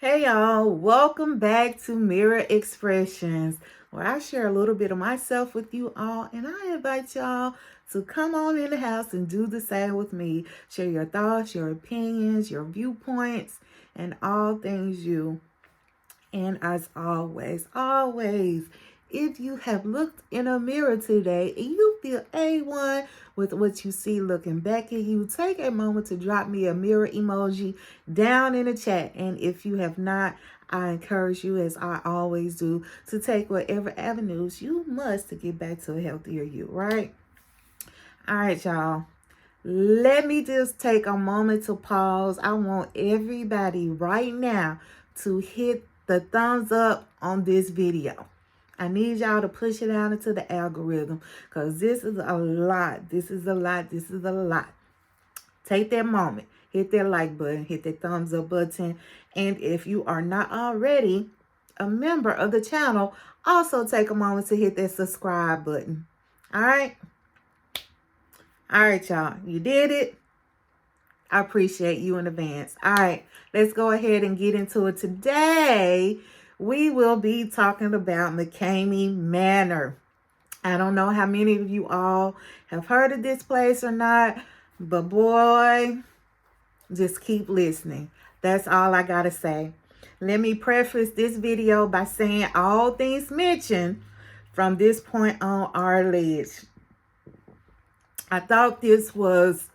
Hey y'all, welcome back to Mirror Expressions, where I share a little bit of myself with you all, and I invite y'all to come on in the house and do the same with me. Share your thoughts, your opinions, your viewpoints, and all things you. And as always, if you have looked in a mirror today and you feel A1 with what you see looking back at you, take a moment to drop me a mirror emoji down in the chat. And if you have not, I encourage you, as I always do, to take whatever avenues you must to get back to a healthier you, right? All right, y'all. Let me just take a moment to pause. I want everybody right now to hit the thumbs up on this video. I need y'all to push it out into the algorithm because this is a lot. This is a lot. Take that moment. Hit that like button. Hit that thumbs up button. And if you are not already a member of the channel, also take a moment to hit that subscribe button. All right? All right, y'all. You did it. I appreciate you in advance. All right, let's go ahead and get into it. Today, we will be talking about McKamey Manor. I don't know how many of you all have heard of this place or not, but boy, just keep listening. That's all I got to say. Let me preface this video by saying all things mentioned from this point on are alleged. I thought this was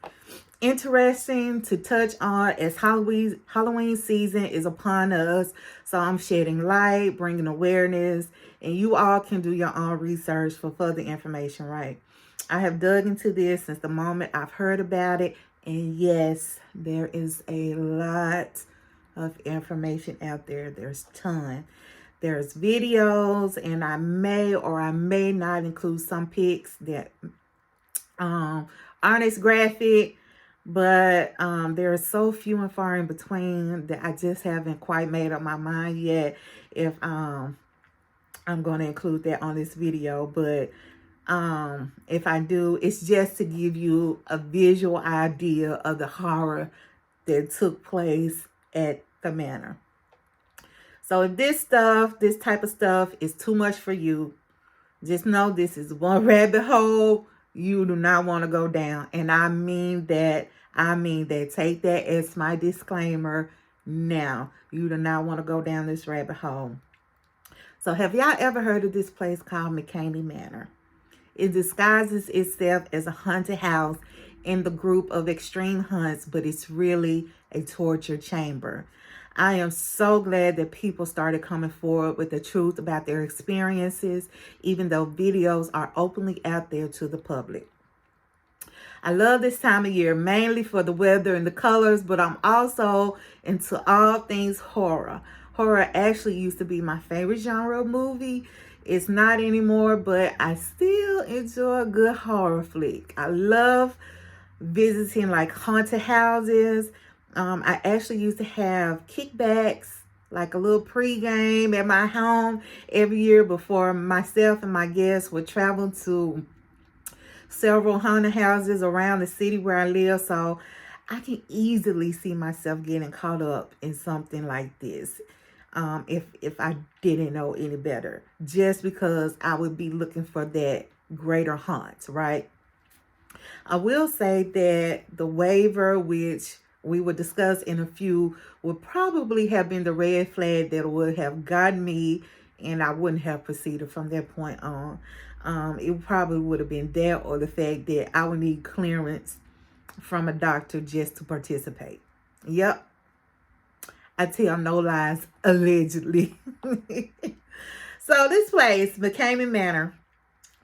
interesting to touch on as Halloween season is upon us. So I'm shedding light, bringing awareness, and you all can do your own research for further information, right? I have dug into this since the moment I've heard about it. And yes, there is a lot of information out there. There's a ton. There's videos, and I may or I may not include some pics that aren't as graphic, but there are so few and far in between that I just haven't quite made up my mind yet if I'm going to include that on this video. But if I do, it's just to give you a visual idea of the horror that took place at the manor. So if this type of stuff is too much for you, just know this is one rabbit hole you do not want to go down. And I mean that. Take that as my disclaimer now. You do not want to go down this rabbit hole. So have y'all ever heard of this place called McKamey Manor? It disguises itself as a haunted house in the group of extreme hunts, but it's really a torture chamber. I am so glad that people started coming forward with the truth about their experiences, even though videos are openly out there to the public. I love this time of year, mainly for the weather and the colors, but I'm also into all things horror. Horror actually used to be my favorite genre of movie. It's not anymore, but I still enjoy a good horror flick. I love visiting like haunted houses. I actually used to have kickbacks, like a little pregame at my home every year before myself and my guests would travel to several haunted houses around the city where I live. So I can easily see myself getting caught up in something like this if I didn't know any better, just because I would be looking for that greater haunt, right? I will say that the waiver, which we will discuss in a few, would probably have been the red flag that would have gotten me, and I wouldn't have proceeded from that point on. It probably would have been that, or the fact that I would need clearance from a doctor just to participate. Yep. I tell no lies, allegedly. So this place, McKamey Manor,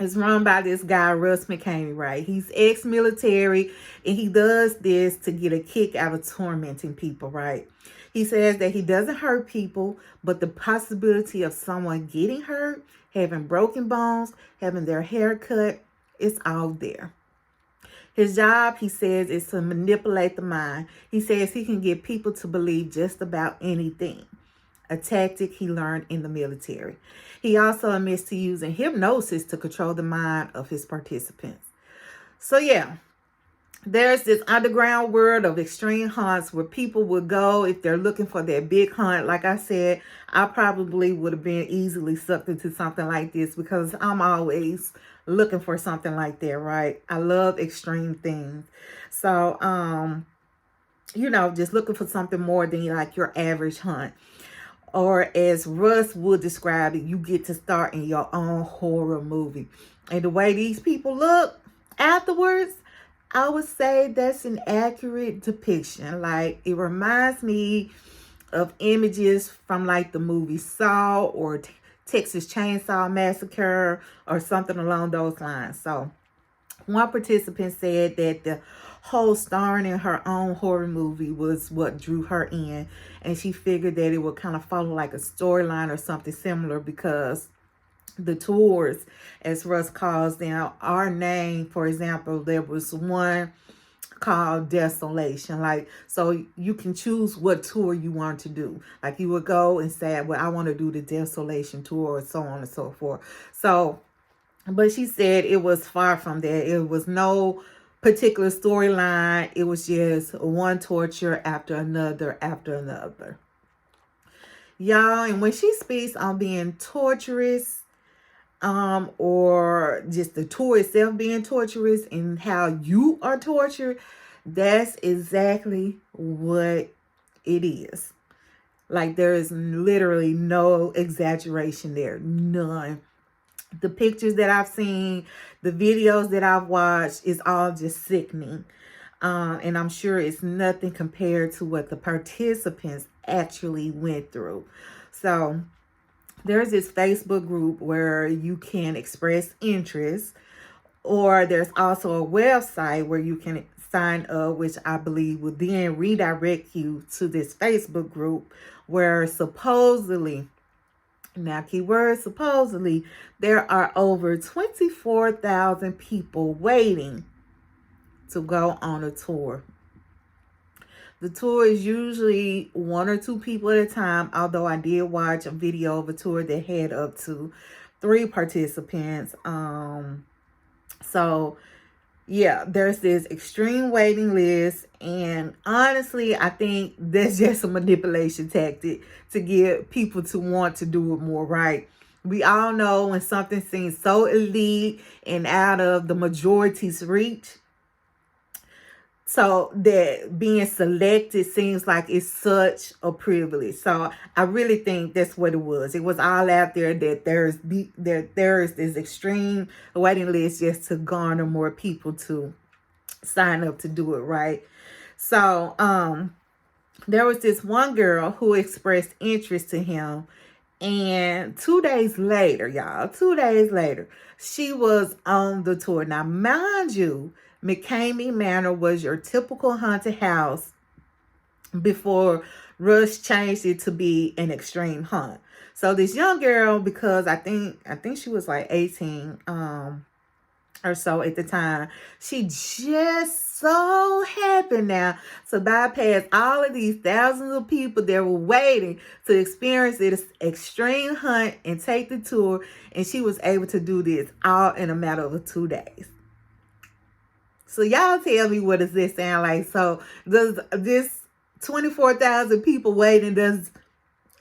is run by this guy, Russ McKamey, right? He's ex-military, and he does this to get a kick out of tormenting people, right? He says that he doesn't hurt people, but the possibility of someone getting hurt, having broken bones, having their hair cut, it's all there. His job, he says, is to manipulate the mind. He says he can get people to believe just about anything, a tactic he learned in the military. He also admits to using hypnosis to control the mind of his participants. So yeah, there's this underground world of extreme hunts where people would go if they're looking for that big hunt. Like I said, I probably would have been easily sucked into something like this because I'm always looking for something like that, right? I love extreme things. So, just looking for something more than like your average hunt. Or as Russ would describe it, you get to start in your own horror movie. And the way these people look afterwards, I would say that's an accurate depiction. Like, it reminds me of images from like the movie Saw or Texas Chainsaw Massacre or something along those lines. So one participant said that the whole starring in her own horror movie was what drew her in, and she figured that it would kind of follow like a storyline or something similar because the tours, as Russ calls them, are named. For example, there was one called Desolation. Like, so you can choose what tour you want to do. Like, you would go and say, well, I want to do the Desolation tour, or so on and so forth. So, but she said it was far from that. It was no particular storyline. It was just one torture after another after another. Y'all, and when she speaks on being torturous, or just the tour itself being torturous and how you are tortured, that's exactly what it is. Like, there is literally no exaggeration there. None. The pictures that I've seen, the videos that I've watched, is all just sickening. And I'm sure it's nothing compared to what the participants actually went through. So there's this Facebook group where you can express interest, or there's also a website where you can sign up, which I believe will then redirect you to this Facebook group where supposedly, now keyword supposedly, there are over 24,000 people waiting to go on a tour. The tour is usually one or two people at a time, although I did watch a video of a tour that had up to 3 participants. So yeah, there's this extreme waiting list, and honestly, I think that's just a manipulation tactic to get people to want to do it more, right? We all know when something seems so elite and out of the majority's reach, so that being selected seems like it's such a privilege. So I really think that's what it was. It was all out there that there's this extreme waiting list just to garner more people to sign up to do it, right? So there was this one girl who expressed interest to him, and 2 days later, y'all, 2 days later, she was on the tour. Now, mind you, McKamey Manor was your typical haunted house before Russ changed it to be an extreme hunt. So this young girl, because I think she was like 18 or so at the time, she just so happened now to bypass all of these thousands of people that were waiting to experience this extreme hunt and take the tour, and she was able to do this all in a matter of 2 days. So y'all tell me, what does this sound like? So does this 24,000 people waiting, does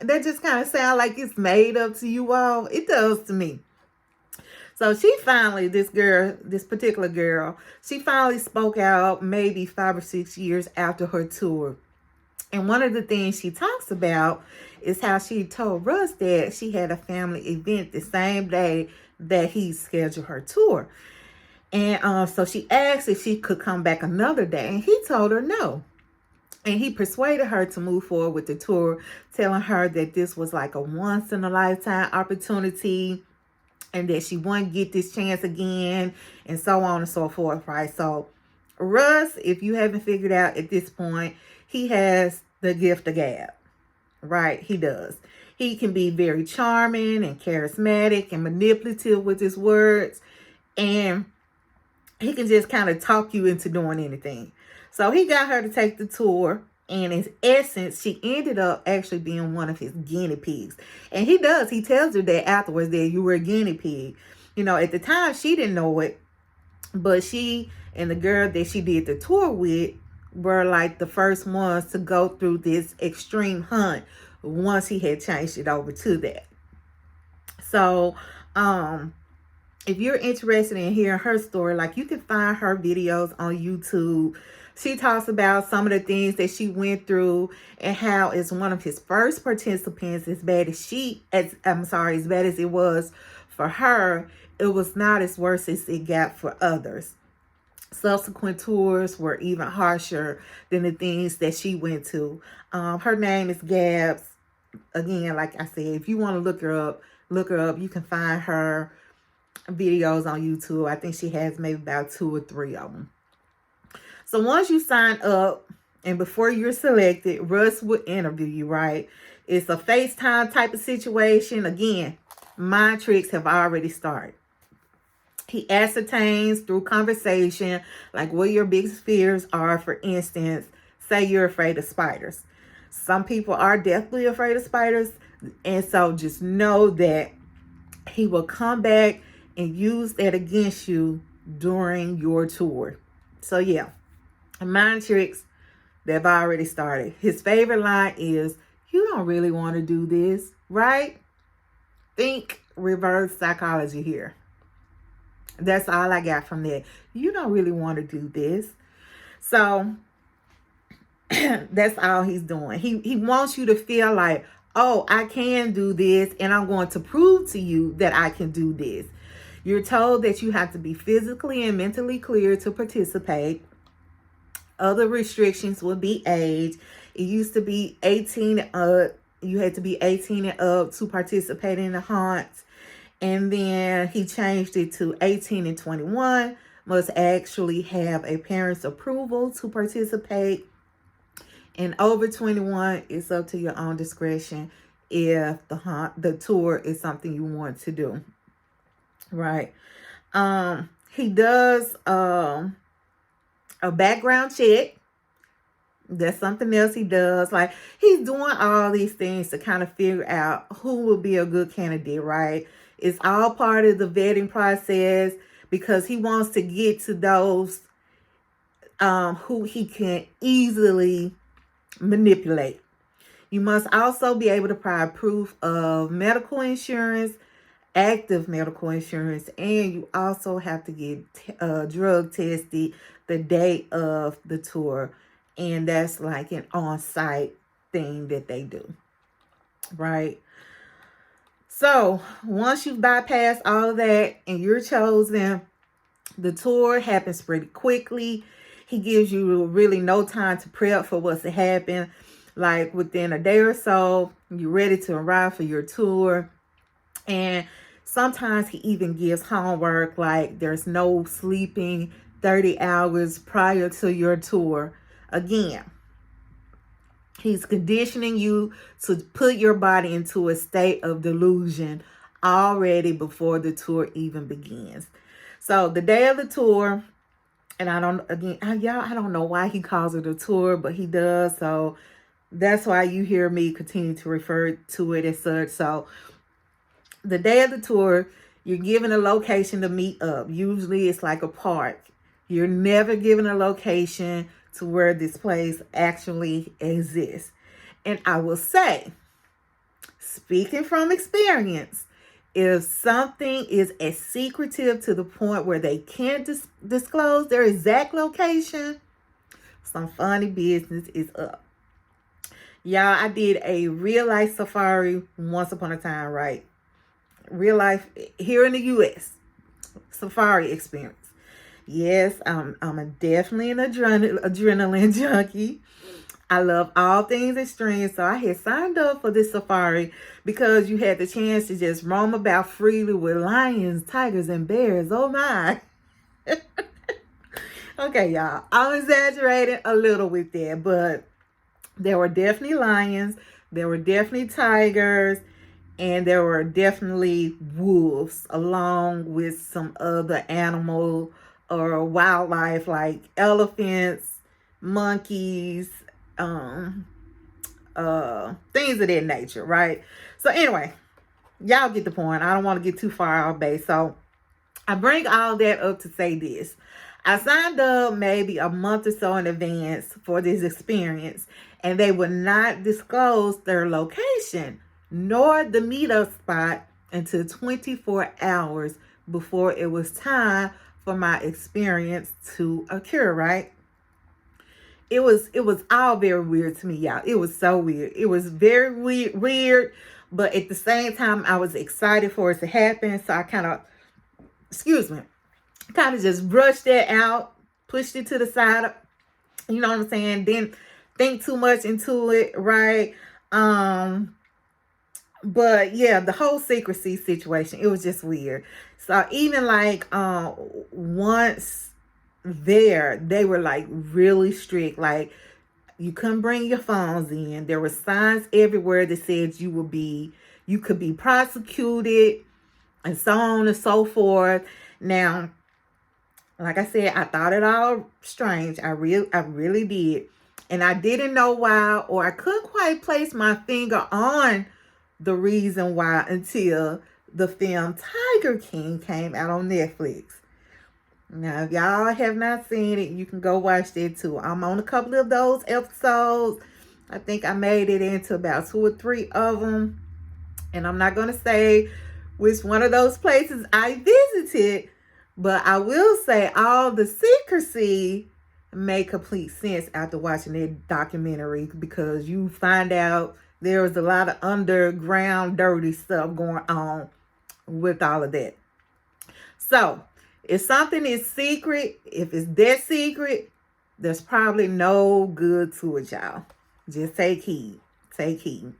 that just kind of sound like it's made up to you all? It does to me. So she finally, this particular girl, she finally spoke out maybe 5 or 6 years after her tour. And one of the things she talks about is how she told Russ that she had a family event the same day that he scheduled her tour. And so she asked if she could come back another day, and he told her no. And he persuaded her to move forward with the tour, telling her that this was like a once-in-a-lifetime opportunity and that she wouldn't get this chance again, and so on and so forth, right? So Russ, if you haven't figured out at this point, he has the gift of gab, right? He does. He can be very charming and charismatic and manipulative with his words, and he can just kind of talk you into doing anything. So he got her to take the tour, and in essence, she ended up actually being one of his guinea pigs. And he tells her that afterwards, that you were a guinea pig. You know, at the time, she didn't know it. But she and the girl that she did the tour with were like the first ones to go through this extreme hunt once he had changed it over to that. So, if you're interested in hearing her story, like, you can find her videos on YouTube. She talks about some of the things that she went through and how, as one of his first participants, as bad as it was for her, it was not as worse as it got for others. Subsequent tours were even harsher than the things that she went to. Her name is Gabs. Again, like I said, if you want to look her up. You can find her videos on YouTube. I think she has maybe about 2 or 3 of them. So once you sign up and before you're selected, Russ will interview you, right? It's a FaceTime type of situation. Again, mind tricks have already started. He ascertains through conversation, like, what your biggest fears are. For instance, say you're afraid of spiders. Some people are definitely afraid of spiders. And so just know that he will come back and use that against you during your tour. So yeah, mind tricks, they've already started. His favorite line is, "You don't really want to do this, right?" Think reverse psychology here. That's all I got from that. You don't really want to do this. So that's all he's doing. He wants you to feel like, oh, I can do this, and I'm going to prove to you that I can do this. You're told that you have to be physically and mentally clear to participate. Other restrictions would be age. It used to be 18 you had to be 18 and up to participate in the hunt. And then he changed it to 18 and 21 must actually have a parent's approval to participate. And over 21, it's up to your own discretion if the tour is something you want to do. Right. He does a background check. That's something else he does. Like, he's doing all these things to kind of figure out who will be a good candidate, right? It's all part of the vetting process because he wants to get to those who he can easily manipulate. You must also be able to provide proof of medical insurance, active medical insurance, and you also have to get drug tested the day of the tour. And that's like an on-site thing that they do, right? So once you bypass all that and you're chosen, the tour happens pretty quickly. He gives you really no time to prep for what's to happen. Like, within a day or so, you're ready to arrive for your tour. And sometimes he even gives homework, like there's no sleeping 30 hours prior to your tour. Again, he's conditioning you to put your body into a state of delusion already before the tour even begins. So the day of the tour, and I don't know why he calls it a tour, but he does. So that's why you hear me continue to refer to it as such. So the day of the tour, you're given a location to meet up. Usually it's like a park. You're never given a location to where this place actually exists. And I will say, speaking from experience, if something is as secretive to the point where they can't disclose their exact location, some funny business is up. Y'all, I did a real life safari once upon a time, right? Real life here in the U.S. safari experience. Yes, I'm definitely an adrenaline junkie. I love all things extreme, so I had signed up for this safari because you had the chance to just roam about freely with lions, tigers, and bears. Oh my. Okay, y'all, I'm exaggerating a little with that, but there were definitely lions, there were definitely tigers, and there were definitely wolves, along with some other animal or wildlife like elephants, monkeys, things of that nature, right? So anyway, y'all get the point. I don't want to get too far off base. So I bring all that up to say this. I signed up maybe a month or so in advance for this experience, and they would not disclose their location nor the meetup spot until 24 hours before it was time for my experience to occur, right? It was all very weird to me, y'all. It was so weird. It was very weird, but at the same time I was excited for it to happen. So I kind of just brushed that out, pushed it to the side. You know what I'm saying? Didn't think too much into it, right? But yeah, the whole secrecy situation, it was just weird. So even like once there, they were like really strict. Like, you couldn't bring your phones in. There were signs everywhere that said you could be prosecuted, and so on and so forth. Now, like I said, I thought it all strange. I really did. And I didn't know why, or I couldn't quite place my finger on the reason why until the film Tiger King came out on Netflix. Now, if y'all have not seen it, you can go watch that too. I'm on a couple of those episodes. I think I made it into about 2 or 3 of them. And I'm not going to say which one of those places I visited, but I will say all the secrecy made complete sense after watching that documentary, because you find out there was a lot of underground dirty stuff going on with all of that. So, if something is secret, if it's that secret, there's probably no good to it, y'all. Just take heed. Take heed.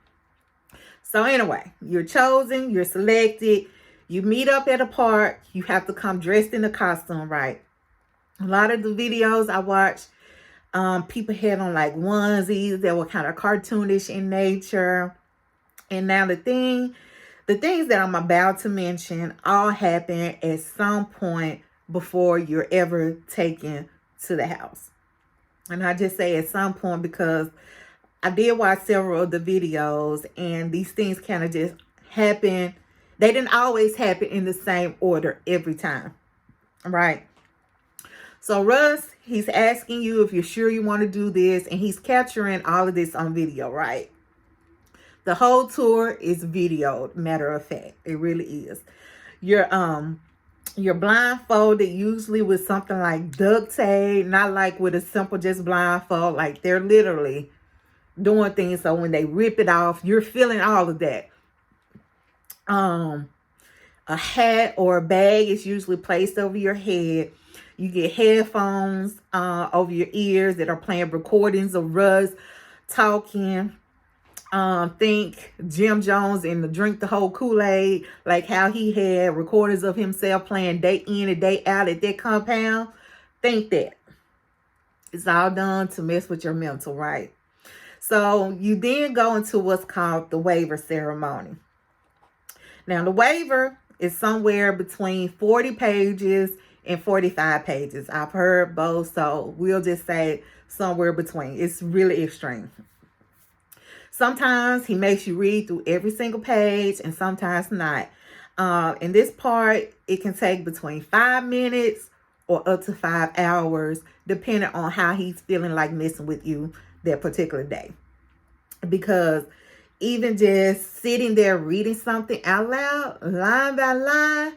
So anyway, you're chosen, you're selected, you meet up at a park, you have to come dressed in a costume, right? A lot of the videos I watched, people had on like onesies that were kind of cartoonish in nature. And now the things that I'm about to mention all happen at some point before you're ever taken to the house. And I just say at some point because I did watch several of the videos, and these things kind of just happen. They didn't always happen in the same order every time, right? So Russ, he's asking you if you're sure you want to do this, and he's capturing all of this on video, right? The whole tour is videoed, matter of fact. It really is. You're blindfolded, usually with something like duct tape, not like with a simple just blindfold. Like, they're literally doing things so when they rip it off, you're feeling all of that. A hat or a bag is usually placed over your head. You get headphones over your ears that are playing recordings of Russ talking. Think Jim Jones in the Drink the Whole Kool-Aid, like how he had recordings of himself playing day in and day out at that compound. Think that. It's all done to mess with your mental, right? So you then go into what's called the waiver ceremony. Now, the waiver is somewhere between 40 pages and 45 pages. I've heard both, so we'll just say somewhere between. It's really extreme. Sometimes he makes you read through every single page, and sometimes not. In this part, it can take between 5 minutes or up to 5 hours, depending on how he's feeling like messing with you that particular day. Because even just sitting there reading something out loud, line by line,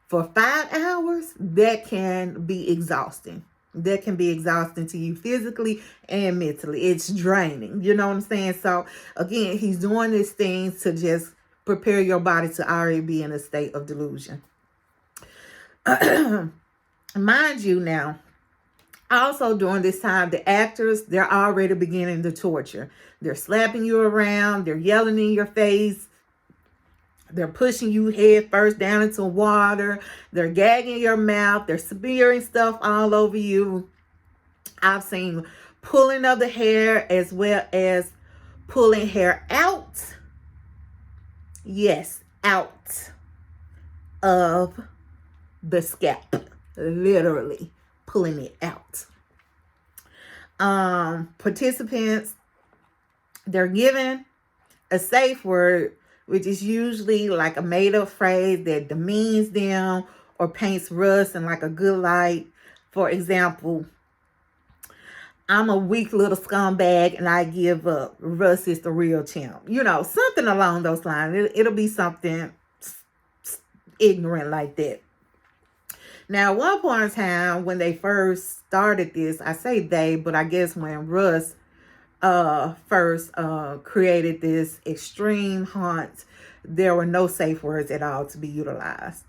for 5 hours, that can be exhausting. That can be exhausting to you physically and mentally. It's draining. You know what I'm saying? So, again, he's doing these things to just prepare your body to already be in a state of delusion. Mind you now, also during this time, the actors, they're already beginning the torture. They're slapping you around. They're yelling in your face. They're pushing you head first down into water. They're gagging your mouth. They're smearing stuff all over you. I've seen pulling of the hair as well as pulling hair out. Yes, out of the scalp. Literally pulling it out. Participants, they're given a safe word, which is usually like a made-up phrase that demeans them or paints Russ in like a good light. For example, I'm a weak little scumbag and I give up. Russ is the real champ. You know, something along those lines. It'll be something ignorant like that. Now, at one point in time, when they first started this, I say they, but I guess when Russ first created this extreme haunt, there were no safe words at all to be utilized.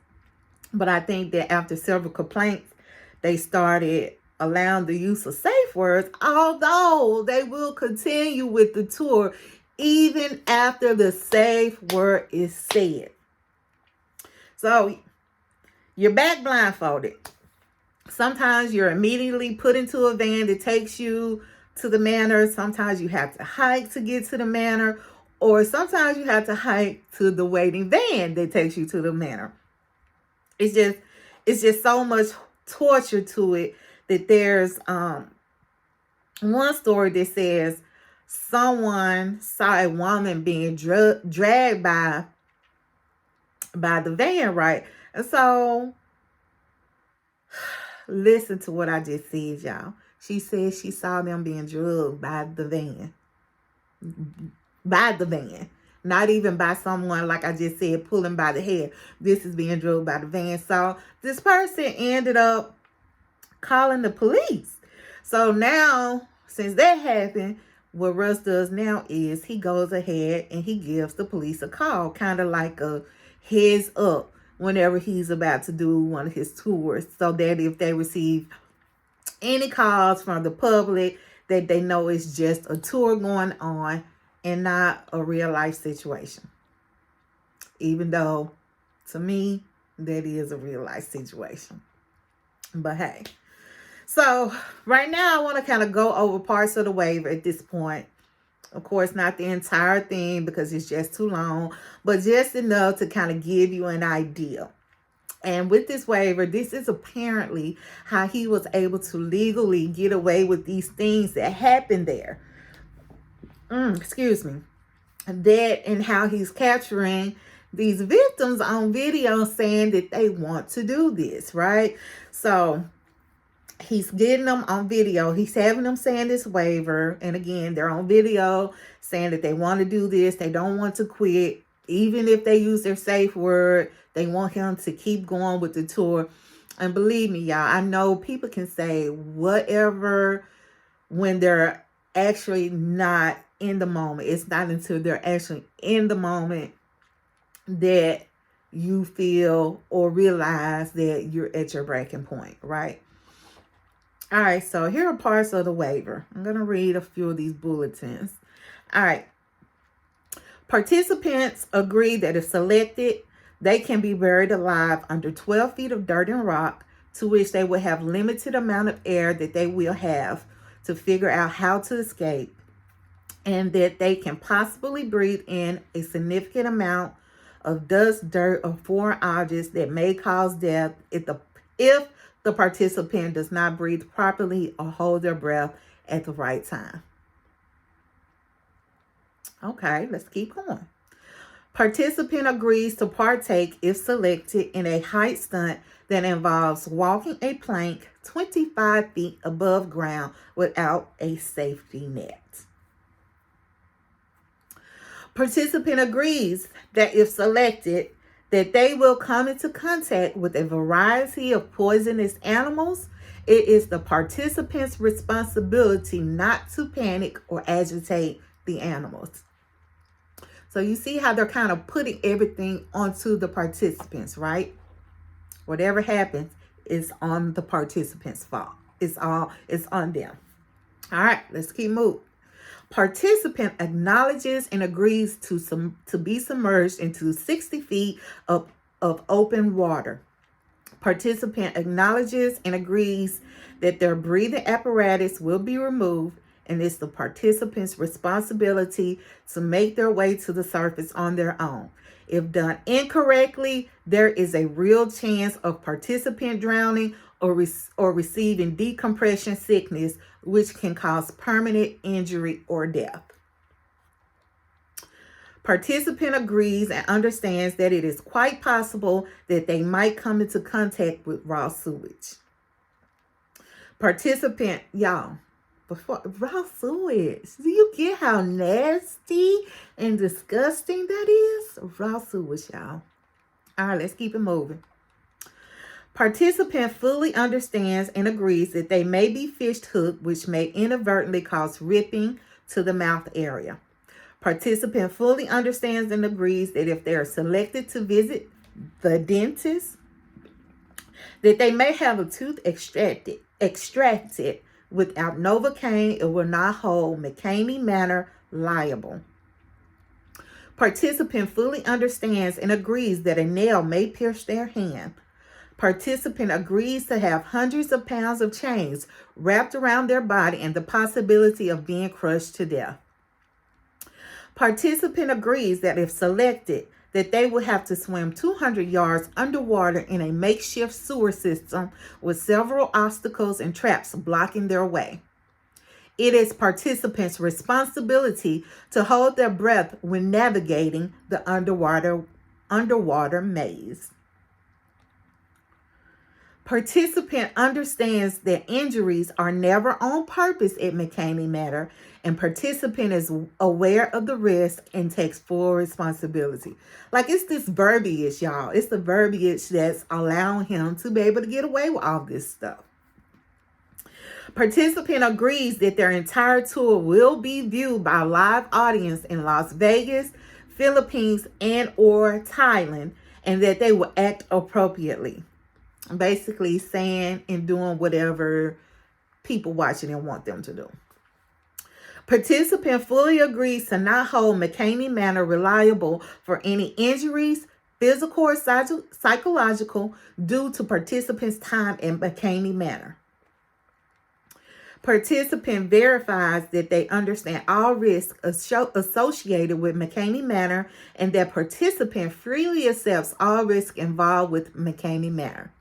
But I think that after several complaints, they started allowing the use of safe words, although they will continue with the tour even after the safe word is said. So you're back blindfolded. Sometimes you're immediately put into a van that takes you to the manor. Sometimes you have to hike to get to the manor, or sometimes you have to hike to the waiting van that takes you to the manor. It's just so much torture to it that there's one story that says someone saw a woman being dragged by the van, right? And so listen to what I just said, y'all. She said she saw them being drugged by the van. By the van. Not even by someone, like I just said, pulling by the hair. This is being drugged by the van. So this person ended up calling the police. So now, since that happened, what Russ does now is he goes ahead and he gives the police a call, kind of like a heads up whenever he's about to do one of his tours, so that if they receive any calls from the public, that they know it's just a tour going on and not a real life situation. Even though, to me, that is a real life situation. But hey. So, right now, I want to kind of go over parts of the waiver at this point. Of course, not the entire thing because it's just too long, but just enough to kind of give you an idea. And with this waiver, this is apparently how he was able to legally get away with these things that happened there. Excuse me. That and how he's capturing these victims on video saying that they want to do this, right? So he's getting them on video. He's having them saying this waiver. And again, they're on video saying that they want to do this. They don't want to quit. Even if they use their safe word, they want him to keep going with the tour. And believe me, y'all, I know people can say whatever when they're actually not in the moment. It's not until they're actually in the moment that you feel or realize that you're at your breaking point, right? All right, so here are parts of the waiver. I'm going to read a few of these bulletins. All right. Participants agree that if selected, they can be buried alive under 12 feet of dirt and rock, to which they will have limited amount of air that they will have to figure out how to escape, and that they can possibly breathe in a significant amount of dust, dirt, or foreign objects that may cause death if the participant does not breathe properly or hold their breath at the right time. Okay, let's keep going. Participant agrees to partake, if selected, in a height stunt that involves walking a plank 25 feet above ground without a safety net. Participant agrees that if selected, that they will come into contact with a variety of poisonous animals. It is the participant's responsibility not to panic or agitate the animals. So you see how they're kind of putting everything onto the participants, right? Whatever happens is on the participants' fault. It's on them. All right, let's keep moving. Participant acknowledges and agrees to be submerged into 60 feet of open water. Participant acknowledges and agrees that their breathing apparatus will be removed, and it's the participant's responsibility to make their way to the surface on their own. If done incorrectly, there is a real chance of participant drowning or receiving decompression sickness, which can cause permanent injury or death. Participant agrees and understands that it is quite possible that they might come into contact with raw sewage. Participant, y'all, before raw sewage, do you get how nasty and disgusting that is? Raw sewage, y'all. All right, let's keep it moving. Participant fully understands and agrees that they may be fish hooked, which may inadvertently cause ripping to the mouth area. Participant fully understands and agrees that if they are selected to visit the dentist, that they may have a tooth extracted without Novocaine. It will not hold McKamey Manor liable. Participant fully understands and agrees that a nail may pierce their hand. Participant agrees to have hundreds of pounds of chains wrapped around their body and the possibility of being crushed to death. Participant agrees that if selected, that they will have to swim 200 yards underwater in a makeshift sewer system with several obstacles and traps blocking their way. It is participants' responsibility to hold their breath when navigating the underwater maze. Participant understands that injuries are never on purpose at McKamey Manor, and participant is aware of the risk and takes full responsibility. Like, it's this verbiage, y'all. It's the verbiage that's allowing him to be able to get away with all this stuff. Participant agrees that their entire tour will be viewed by a live audience in Las Vegas, Philippines, and or Thailand, and that they will act appropriately. Basically saying and doing whatever people watching and want them to do. Participant fully agrees to not hold McKamey Manor reliable for any injuries, physical or psychological, due to participants' time in McKamey Manor. Participant verifies that they understand all risks associated with McKamey Manor and that participant freely accepts all risk involved with McKamey Manor.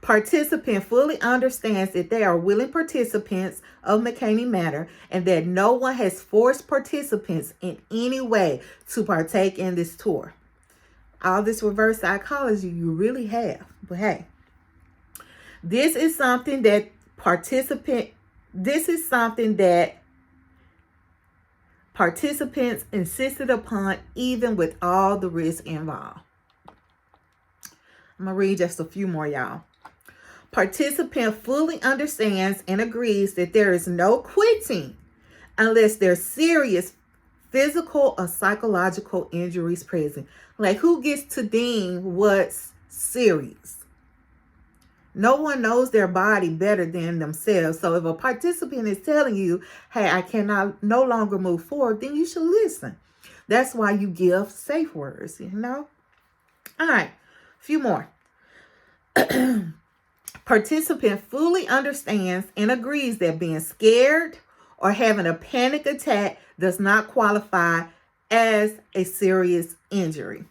Participant fully understands that they are willing participants of McKamey Manor and that no one has forced participants in any way to partake in this tour. All this reverse psychology you really have. But hey, this is something that participants insisted upon, even with all the risk involved. I'm going to read just a few more, y'all. Participant fully understands and agrees that there is no quitting unless there's serious physical or psychological injuries present. Like, who gets to deem what's serious? No one knows their body better than themselves. So if a participant is telling you, hey, I cannot no longer move forward, then you should listen. That's why you give safe words, you know? All right, a few more. Participant fully understands and agrees that being scared or having a panic attack does not qualify as a serious injury.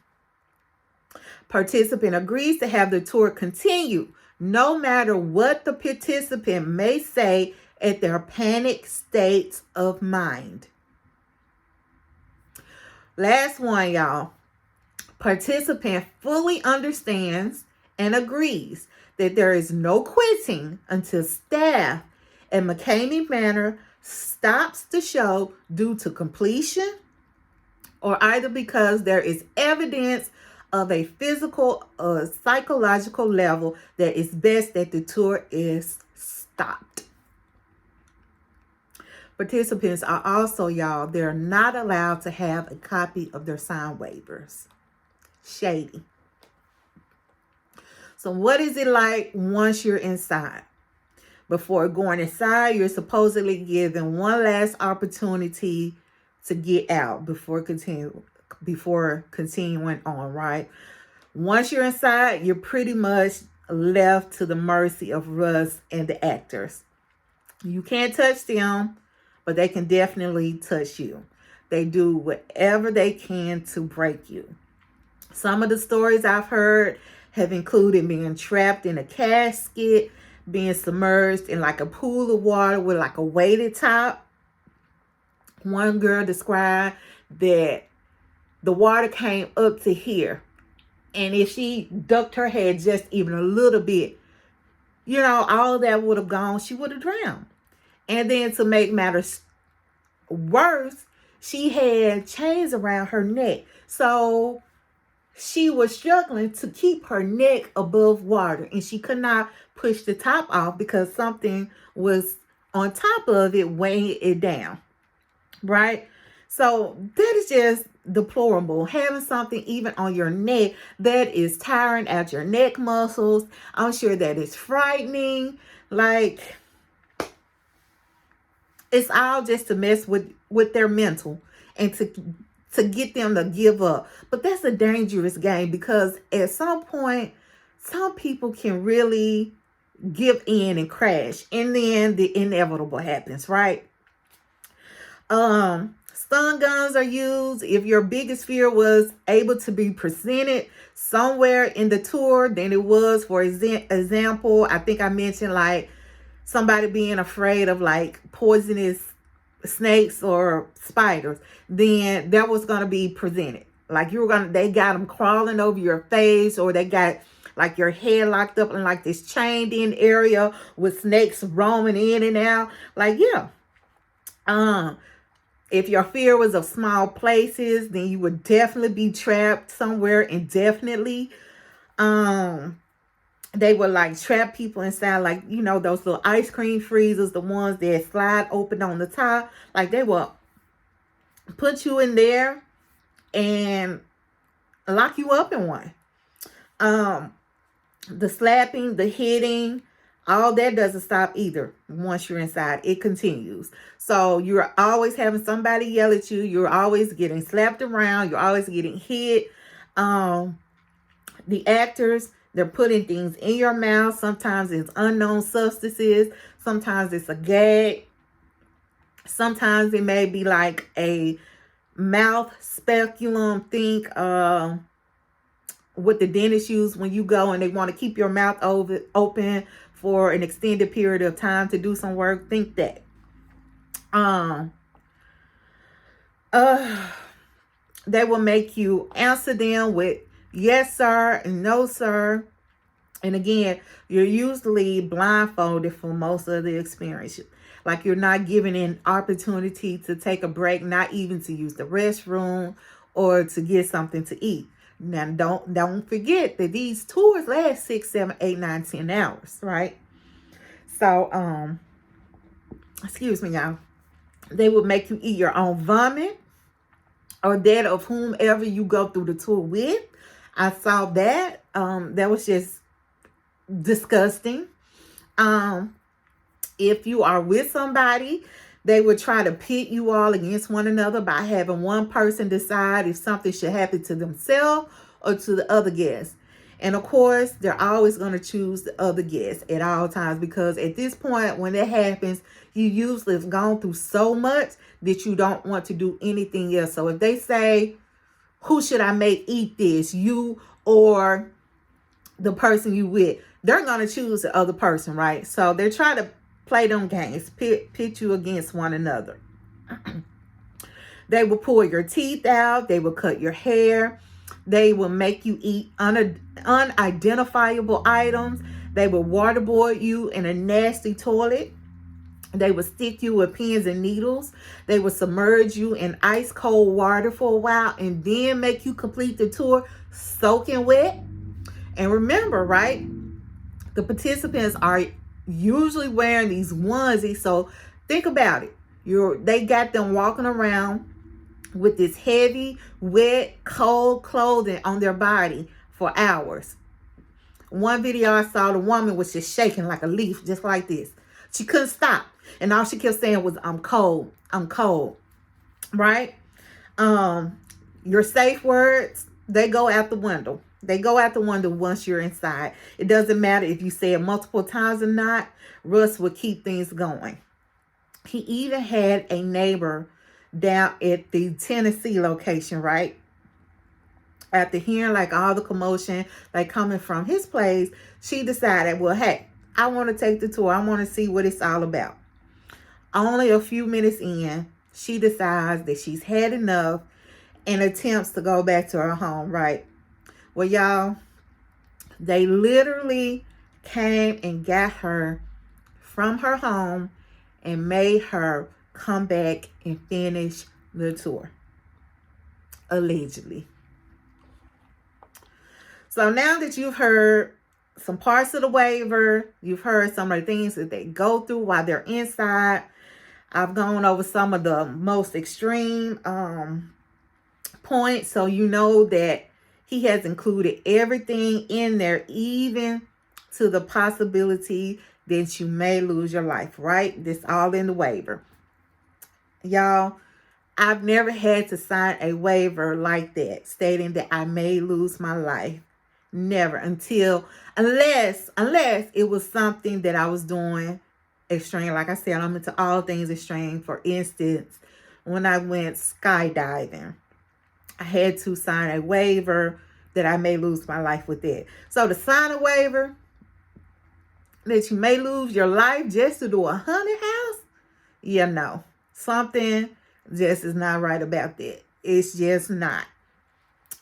Participant agrees to have the tour continue no matter what the participant may say at their panic states of mind. Last one, y'all. Participant fully understands and agrees that there is no quitting until staff at McKamey Manor stops the show due to completion or either because there is evidence of a physical or psychological level that it's best that the tour is stopped. Participants are also, y'all, they're not allowed to have a copy of their signed waivers. Shady. So what is it like once you're inside? Before going inside, you're supposedly given one last opportunity to get out before continuing on, right? Once you're inside, you're pretty much left to the mercy of Russ and the actors. You can't touch them, but they can definitely touch you. They do whatever they can to break you. Some of the stories I've heard have included being trapped in a casket, being submerged in like a pool of water with like a weighted top. One girl described that the water came up to here. And if she ducked her head just even a little bit, all of that would have gone. She would have drowned. And then to make matters worse, she had chains around her neck. So she was struggling to keep her neck above water. And she could not push the top off because something was on top of it weighing it down. Right? So that is just deplorable. Having something even on your neck that is tiring at your neck muscles. I'm sure that is frightening. Like, it's all just to mess with their mental and to get them to give up. But that's a dangerous game, because at some point, some people can really give in and crash. And then the inevitable happens, right? Stun guns are used. If your biggest fear was able to be presented somewhere in the tour than it was, for example, I think I mentioned like somebody being afraid of like poisonous snakes or spiders, then that was going to be presented. Like they got them crawling over your face, or they got like your head locked up in like this chained in area with snakes roaming in and out. Like, yeah. If your fear was of small places, then you would definitely be trapped somewhere indefinitely. They would like trap people inside, like, those little ice cream freezers, the ones that slide open on the top. Like, they will put you in there and lock you up in one. The slapping, the hitting, all that doesn't stop either. Once you're inside, it continues. So you're always having somebody yell at you. You're always getting slapped around. You're always getting hit. The actors, they're putting things in your mouth. Sometimes it's unknown substances. Sometimes it's a gag. Sometimes it may be like a mouth speculum. Think what the dentist use when you go and they want to keep your mouth open for an extended period of time to do some work. Think that. They will make you answer them with yes, sir, and no, sir. And again, you're usually blindfolded for most of the experience. Like, you're not given an opportunity to take a break, not even to use the restroom or to get something to eat. Now, don't forget that these tours last 6, 7, 8, 9, 10 hours, right? So, excuse me, y'all. They would make you eat your own vomit or that of whomever you go through the tour with. I saw that. That was just disgusting. If you are with somebody, they would try to pit you all against one another by having one person decide if something should happen to themselves or to the other guests. And of course, they're always going to choose the other guest at all times, because at this point, when that happens, you usually have gone through so much that you don't want to do anything else. So if they say, who should I make eat this, you or the person you with, they're going to choose the other person, right? So they're trying to play them games, pit you against one another. They will pull your teeth out. They will cut your hair. They will make you eat unidentifiable items. They will waterboard you in a nasty toilet. They will stick you with pins and needles. They will submerge you in ice cold water for a while and then make you complete the tour soaking wet. And remember, right, the participants are usually wearing these onesies. So think about it. They got them walking around with this heavy, wet, cold clothing on their body for hours. One video I saw, the woman was just shaking like a leaf, just like this. She couldn't stop. And all she kept saying was, I'm cold. I'm cold. Right? Your safe words, they go out the window. They go out the window once you're inside. It doesn't matter if you say it multiple times or not. Russ will keep things going. He even had a neighbor down at the Tennessee location, right? After hearing like all the commotion like coming from his place, she decided, well, hey, I want to take the tour. I want to see what it's all about. Only a few minutes in, she decides that she's had enough and attempts to go back to her home, right? Well, y'all, they literally came and got her from her home and made her come back and finish the tour, allegedly. So now that you've heard some parts of the waiver, you've heard some of the things that they go through while they're inside. I've gone over some of the most extreme points, so you know that he has included everything in there, even to the possibility that you may lose your life, right? This all in the waiver. Y'all, I've never had to sign a waiver like that, stating that I may lose my life. Never, unless it was something that I was doing extreme. Like I said, I'm into all things extreme. For instance, when I went skydiving, I had to sign a waiver that I may lose my life with it. So to sign a waiver that you may lose your life just to do a haunted house, yeah, no. Something just is not right about that. It's just not.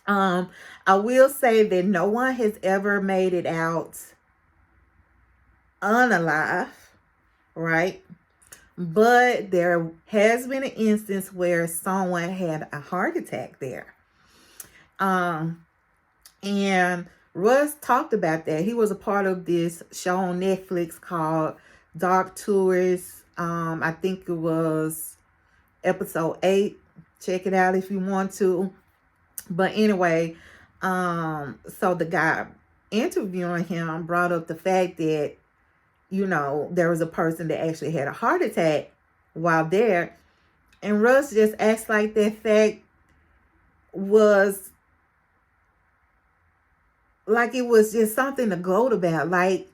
I will say that no one has ever made it out unalive, right? But there has been an instance where someone had a heart attack there. And Russ talked about that. He was a part of this show on Netflix called Dark Tourist. I think it was episode 8. Check it out if you want to. But anyway, so the guy interviewing him brought up the fact that, you know, there was a person that actually had a heart attack while there. And Russ just acts like that fact was like it was just something to gloat about. Like,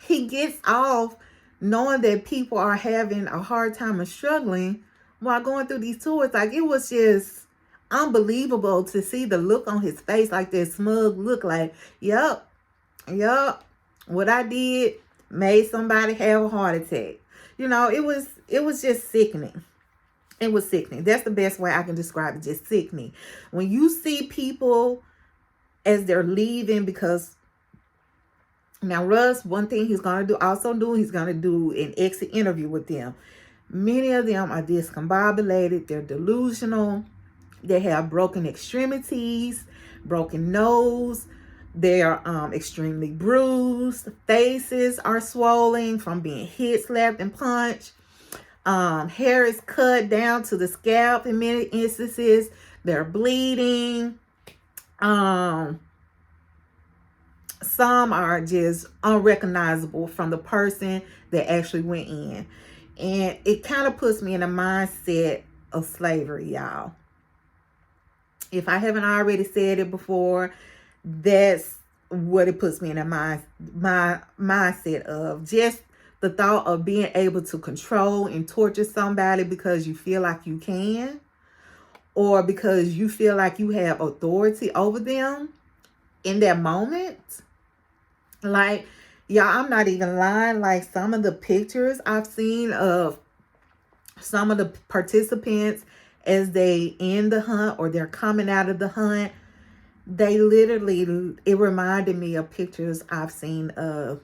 he gets off knowing that people are having a hard time and struggling while going through these tours. Like, it was just unbelievable to see the look on his face, like that smug look, like, yep, what I did made somebody have a heart attack. You know, it was just sickening. It was sickening. That's the best way I can describe it, just sickening. When you see people as they're leaving, because now Russ, one thing he's going to do, he's going to do an exit interview with them. Many of them are discombobulated. They're delusional. They have broken extremities, broken nose. They're extremely bruised. Faces are swollen from being hit, slapped, and punched. Hair is cut down to the scalp in many instances. They're bleeding. Some are just unrecognizable from the person that actually went in. And it kind of puts me in a mindset of slavery, y'all. If I haven't already said it before, that's what it puts me in my mindset of. Just the thought of being able to control and torture somebody because you feel like you can, or because you feel like you have authority over them in that moment. Like, y'all, I'm not even lying. Like, some of the pictures I've seen of some of the participants as they end the hunt or they're coming out of the hunt, they literally, it reminded me of pictures I've seen of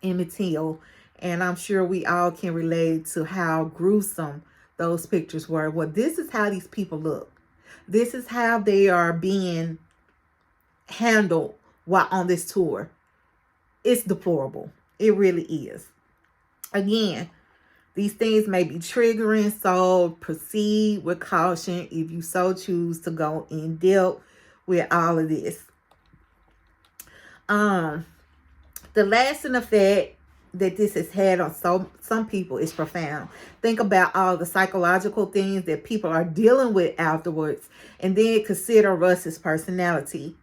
Emmett Till. And I'm sure we all can relate to how gruesome those pictures were. Well, this is how these people look. This is how they are being handled while on this tour. It's deplorable. It really is. Again, these things may be triggering, so proceed with caution if you so choose to go in depth with all of this. The lasting effect that this has had on some people is profound. Think about all the psychological things that people are dealing with afterwards, and then consider Russ's personality.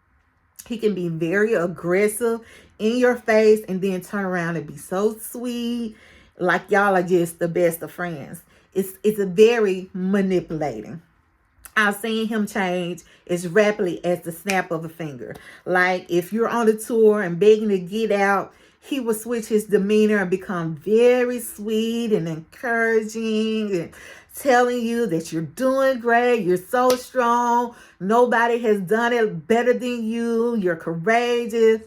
He can be very aggressive in your face and then turn around and be so sweet, like y'all are just the best of friends. It's a very manipulating. I've seen him change as rapidly as the snap of a finger. Like, if you're on the tour and begging to get out, he will switch his demeanor and become very sweet and encouraging and telling you that you're doing great, you're so strong, nobody has done it better than you, you're courageous.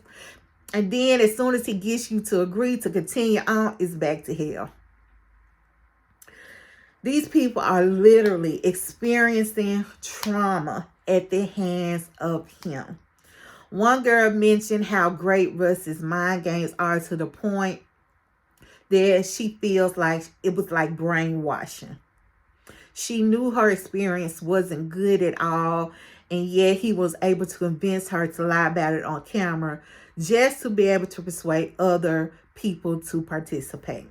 And then as soon as he gets you to agree to continue on, it's back to hell. These people are literally experiencing trauma at the hands of him. One girl mentioned how great Russ's mind games are to the point that she feels like it was like brainwashing. She knew her experience wasn't good at all, and yet he was able to convince her to lie about it on camera just to be able to persuade other people to participate.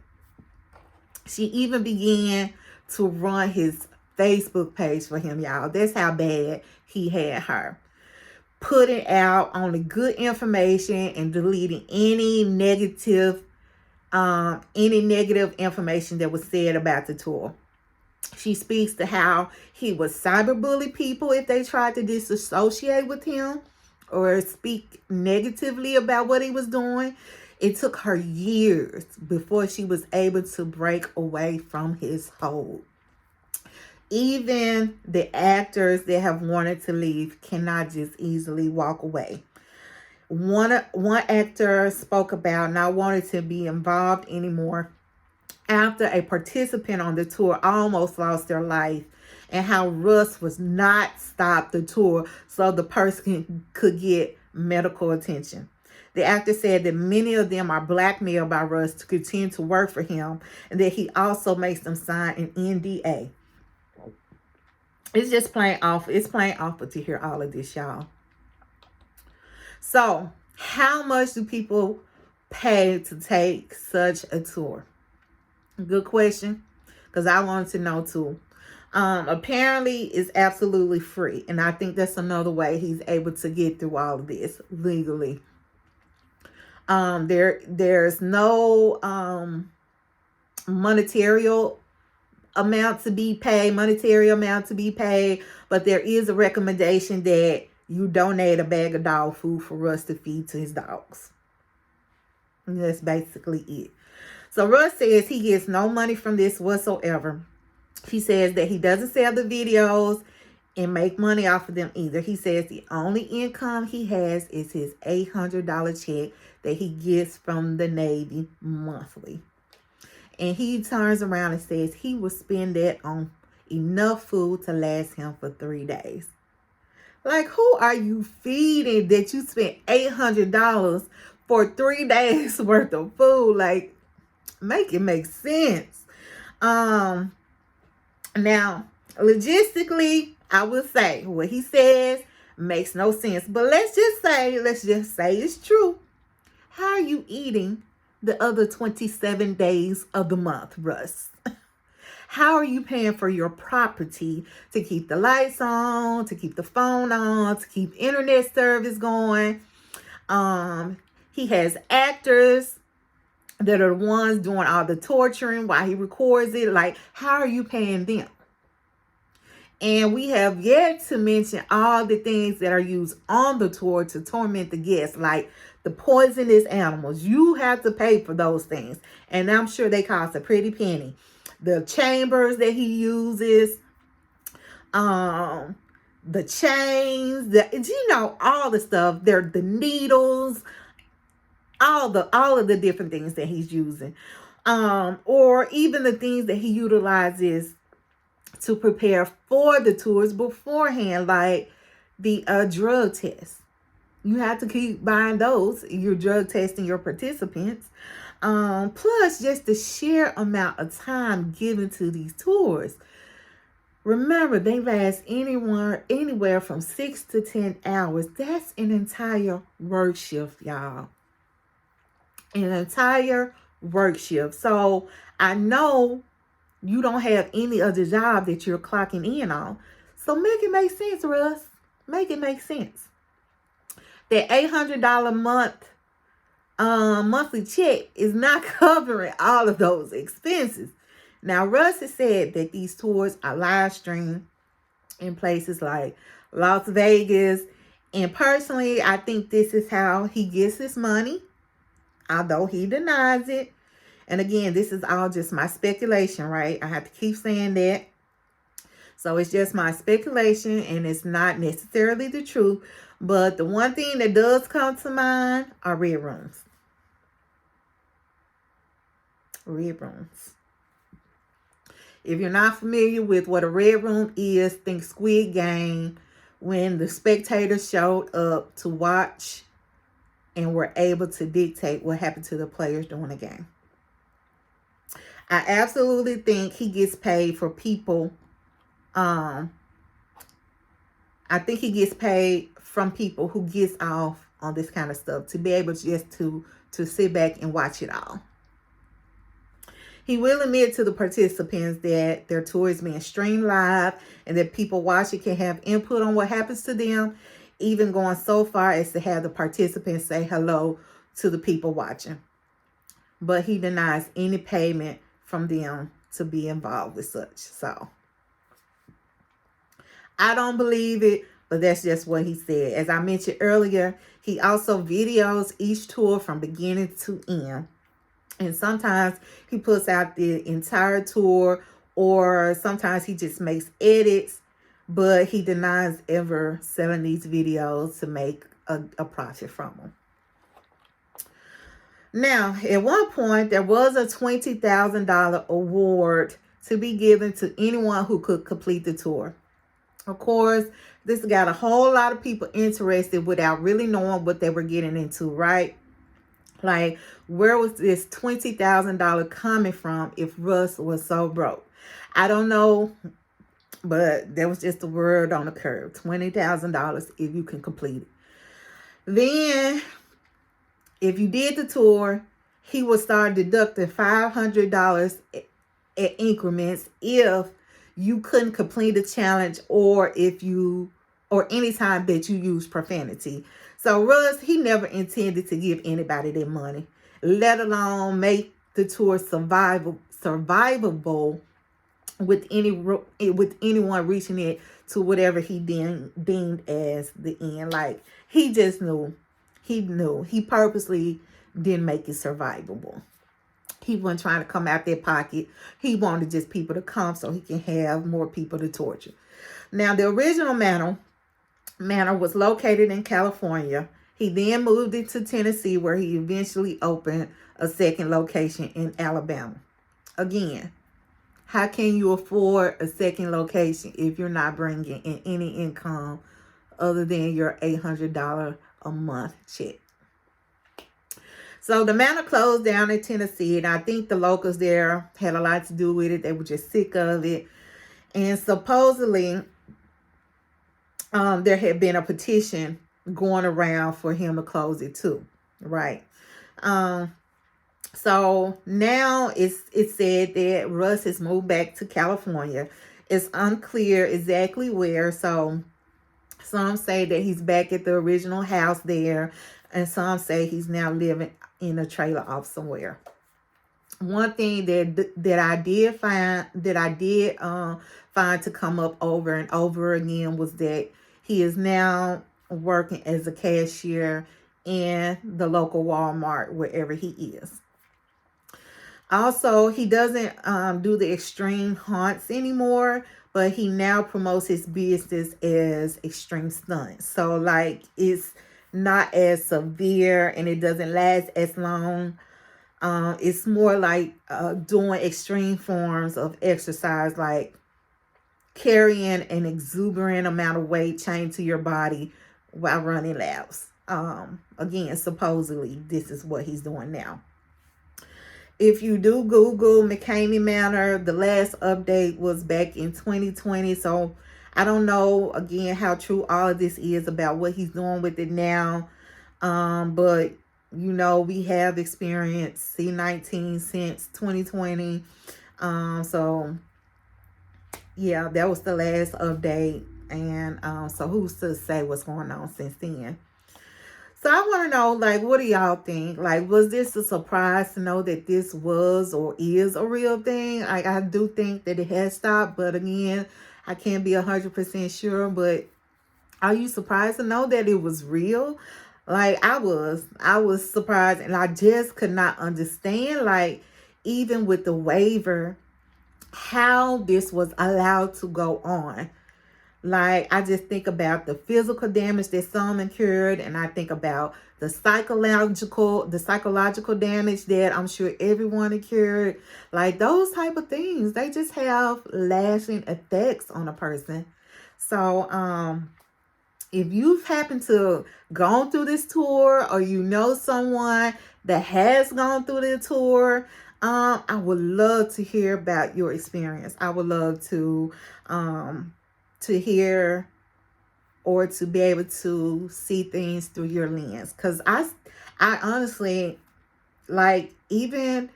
She even began to run his Facebook page for him, y'all. That's how bad he had her. Putting out only good information and deleting any negative information that was said about the tour. She speaks to how he would cyberbully people if they tried to disassociate with him or speak negatively about what he was doing. It took her years before she was able to break away from his hold. Even the actors that have wanted to leave cannot just easily walk away. One actor spoke about not wanting to be involved anymore after a participant on the tour almost lost their life, and how Russ was not stop the tour so the person could get medical attention. The actor said that many of them are blackmailed by Russ to continue to work for him, and that he also makes them sign an NDA. It's just plain awful. It's plain awful to hear all of this, y'all. So, how much do people pay to take such a tour? Good question, because I wanted to know too. Apparently, it's absolutely free, and I think that's another way he's able to get through all of this legally. There's no monetary amount to be paid, but there is a recommendation that you donate a bag of dog food for Russ to feed to his dogs. And that's basically it. So Russ says he gets no money from this whatsoever. He says that he doesn't sell the videos and make money off of them either. He says the only income he has is his $800 check that he gets from the Navy monthly. And he turns around and says he will spend that on enough food to last him for 3 days. Like, who are you feeding that you spent $800 for 3 days worth of food? Like, make it make sense. Now, logistically, I will say what he says makes no sense. But let's just say it's true. How are you eating the other 27 days of the month, Russ? How are you paying for your property to keep the lights on, to keep the phone on, to keep internet service going? He has actors that are the ones doing all the torturing while he records it. Like, how are you paying them? And we have yet to mention all the things that are used on the tour to torment the guests, like the poisonous animals. You have to pay for those things. And I'm sure they cost a pretty penny. The chambers that he uses, the chains, all the stuff. They're the needles, all of the different things that he's using. Or even the things that he utilizes to prepare for the tours beforehand, like the drug tests. You have to keep buying those. You're drug testing your participants. Plus just the sheer amount of time given to these tours. Remember, they last anywhere from 6 to 10 hours. That's an entire work shift, y'all. An entire work shift. So I know you don't have any other job that you're clocking in on. So make it make sense, Russ. Make it make sense. That $800 monthly check is not covering all of those expenses. Now, Russ has said that these tours are live streamed in places like Las Vegas. And personally, I think this is how he gets his money, although he denies it. And again, this is all just my speculation, right? I have to keep saying that. So it's just my speculation, and it's not necessarily the truth. But the one thing that does come to mind are red rooms. Red rooms. If you're not familiar with what a red room is, think Squid Game, when the spectators showed up to watch and were able to dictate what happened to the players during the game. I absolutely think he gets paid for people. I think he gets paid from people who gets off on this kind of stuff to be able just to sit back and watch it all. He will admit to the participants that their tour is being streamed live and that people watching can have input on what happens to them, even going so far as to have the participants say hello to the people watching. But he denies any payment from them to be involved with such. So I don't believe it, but that's just what he said. As I mentioned earlier, he also videos each tour from beginning to end. And sometimes he puts out the entire tour, or sometimes he just makes edits, but he denies ever selling these videos to make a profit from them. Now, at one point, there was a $20,000 award to be given to anyone who could complete the tour. Of course, this got a whole lot of people interested without really knowing what they were getting into, right? Like, where was this $20,000 coming from if Russ was so broke? I don't know, but there was just a word on the curve. $20,000 if you can complete it. Then, if you did the tour, he would start deducting $500 at increments if you couldn't complete the challenge, or anytime that you use profanity. So Russ, he never intended to give anybody their money, let alone make the tour survivable with anyone reaching it to whatever he deemed as the end. Like, he just knew. He purposely didn't make it survivable. He wasn't trying to come out their pocket. He wanted just people to come so he can have more people to torture. Now, the original Manor was located in California. He then moved into Tennessee, where he eventually opened a second location in Alabama. Again, how can you afford a second location if you're not bringing in any income other than your $800 a month check? So the Manor closed down in Tennessee, and I think the locals there had a lot to do with it. They were just sick of it. And supposedly, there had been a petition going around for him to close it too, right? So now it's said that Russ has moved back to California. It's unclear exactly where. So some say that he's back at the original house there, and some say he's now living in a trailer off somewhere. One thing that I did find to come up over and over again was that he is now working as a cashier in the local Walmart wherever he is. Also, he doesn't do the extreme haunts anymore, but he now promotes his business as extreme stunts. So, like, it's not as severe and it doesn't last as long. It's more like doing extreme forms of exercise, like carrying an exuberant amount of weight chained to your body while running laps. Again, supposedly, this is what he's doing now. If you do Google McKamey Manor, the last update was back in 2020. So I don't know, again, how true all of this is about what he's doing with it now. But, you know, we have experienced C-19 since 2020. So, yeah, that was the last update. And so who's to say what's going on since then? So I want to know, like, what do y'all think? Like, was this a surprise to know that this was or is a real thing? Like, I do think that it has stopped, but again, I can't be 100% sure. But are you surprised to know that it was real? Like, I was surprised, and I just could not understand. Like, even with the waiver how this was allowed to go on. Like, I just think about the physical damage that some incurred, and I think about the psychological damage that I'm sure everyone incurred. Like, those type of things, they just have lasting effects on a person. So, if you've happened to gone through this tour, or you know someone that has gone through the tour, I would love to hear about your experience. I would love to hear, or to be able to see things through your lens. Because I honestly, like, even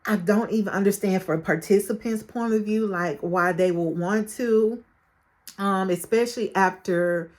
I don't even understand from participants' point of view, like, why they would want to, especially after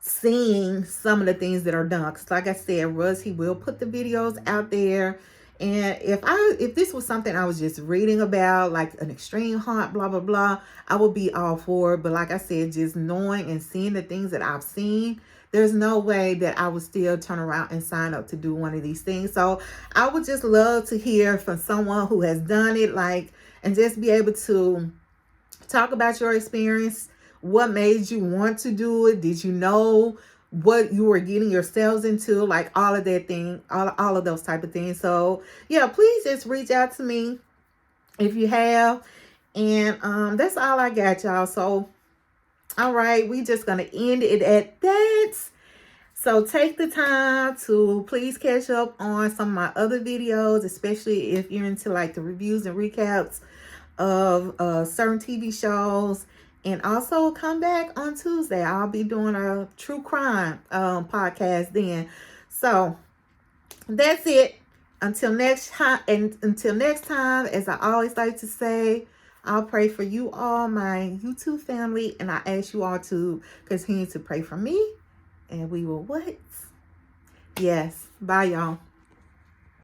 seeing some of the things that are done. Because like I said, Russ, he will put the videos out there. And if this was something I was just reading about, like an extreme haunt, blah blah blah, I would be all for it. But like I said, just knowing and seeing the things that I've seen, there's no way that I would still turn around and sign up to do one of these things. So I would just love to hear from someone who has done it, like, and just be able to talk about your experience. What made you want to do it? Did you know what you were getting yourselves into? Like, all of that thing, all of those type of things. So yeah, please just reach out to me if you have. And that's all I got, y'all. So all right, we just gonna end it at that. So take the time to please catch up on some of my other videos, especially if you're into like the reviews and recaps of certain TV shows. And also come back on Tuesday. I'll be doing a true crime podcast then. So that's it. Until next time, as I always like to say, I'll pray for you all, my YouTube family, and I ask you all to continue to pray for me. And we will what? Yes. Bye, y'all.